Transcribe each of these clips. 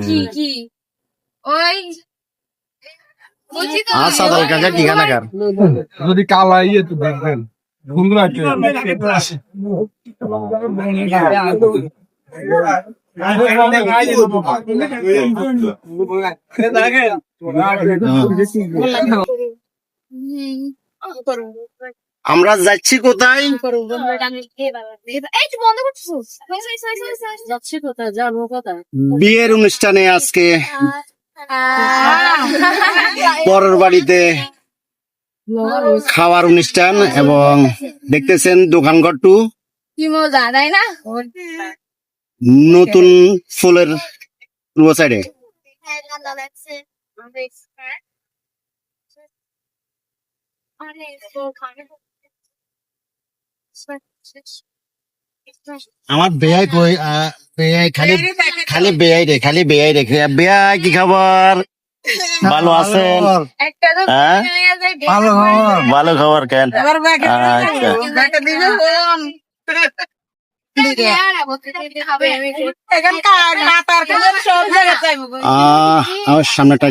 কি কি ওই সাদাল কাকা কি গানাকার যদি কালা ইয়ে তো দেখবেন সুন্দর আছে আমরা যাচ্ছি কোথায়? যাচ্ছি কোথায়, যাবো কোথায়? বিয়ের অনুষ্ঠানে আজকে পরের বাড়িতে খাওয়ার অনুষ্ঠান এবং দেখতেছেন দোকানঘরটু কি মজা তাই না? নতুন ফুলের রোড সাইডে। আমার বেয়াই কই বেয়াই খালি খালি বেয়াই রে খালি বেয়াই রে বেয়াই কি খবর? ভালো আছেন? হ্যাঁ ভালো খবর কেন? আচ্ছা আমার সামনেটা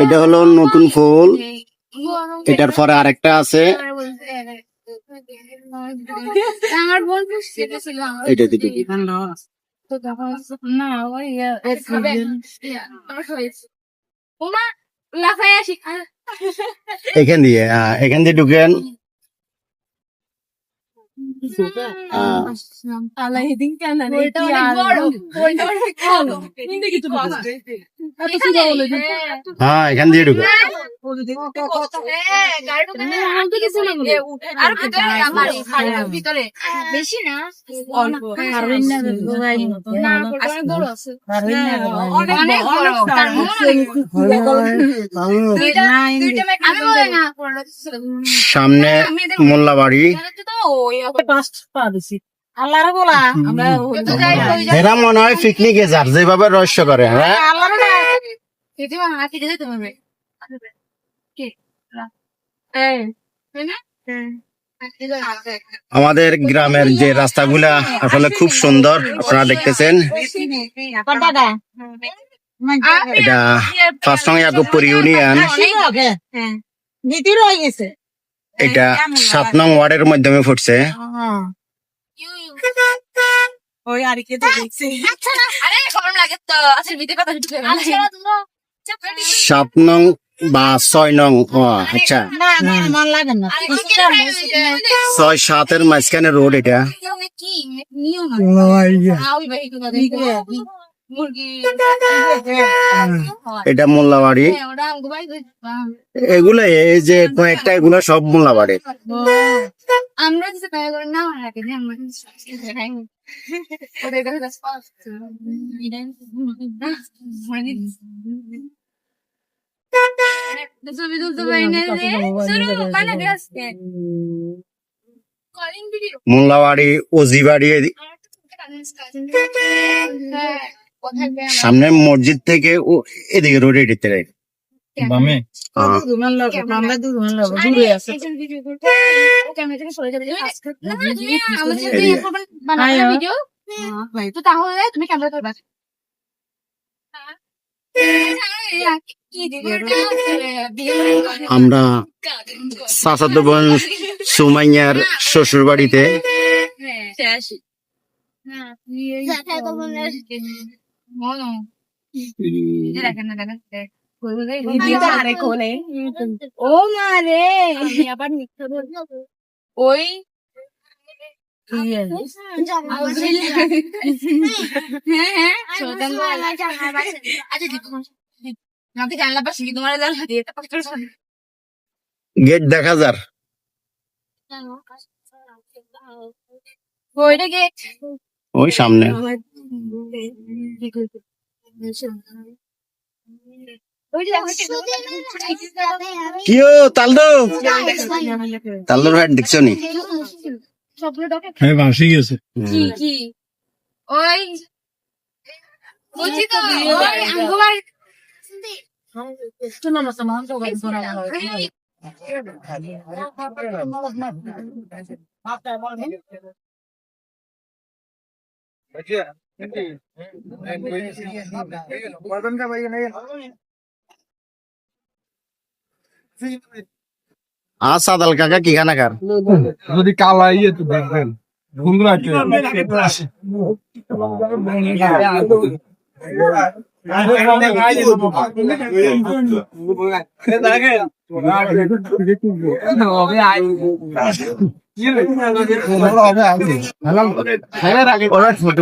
এটা হলো নতুন ফুল, এটার পরে আরেকটা আছে আমার বোন এটা দিকে না ওই ওমা লাফাই আসি এখান দিয়ে ঢুকেন। হ্যাঁ এখান দিয়ে ঢুকেন। বেশি না সামনে মোল্লাবাড়ি, এরা মনে হয় পিকনিকে যার যেভাবে রহস্য করে। হ্যাঁ আমাদের গ্রামের যে রাস্তাগুলা আসলে খুব সুন্দর, আপনারা দেখতেছেন। এটা পাঁচটাং ইয়াকুবপুর ইউনিয়ন, এটা 7 নং ওয়ার্ডের মাধ্যমে পড়ছে। সাত নং বা 6 নং, আচ্ছা 6-7-এর মাঝখানে রোড এটা। এটা মোল্লাবাড়ি, এগুলো এই যে কয়েকটা এগুলো সব মোল্লাবাড়ি। আমরা না ছবি তুলতে পারি না মোল্লাবাড়ি ওজিবাড়ি, সামনে মসজিদ থেকে এদিকে রোডে দিতে রাখ বামে তাহলে তুমি ক্যামেরা করবা আমরা চাচাতো বোন সুমাইয়ার শ্বশুর বাড়িতে। ও মা রে আবার মিথ্যা বলবো ওই গেট দেখা যার ওইটা গেট ওই সামনে। কিও তালদো ভাই দেখছো নি? হ্যাঁ ভাসি গেছে। কি কি ওই বুঝি তো ওই আঙ্গুবার তো না সামান তো গাইস করা সাদাল কাকা কি খানা খার যদি কালা ইয়ে তো দেখবেন বন্ধুরা ছোট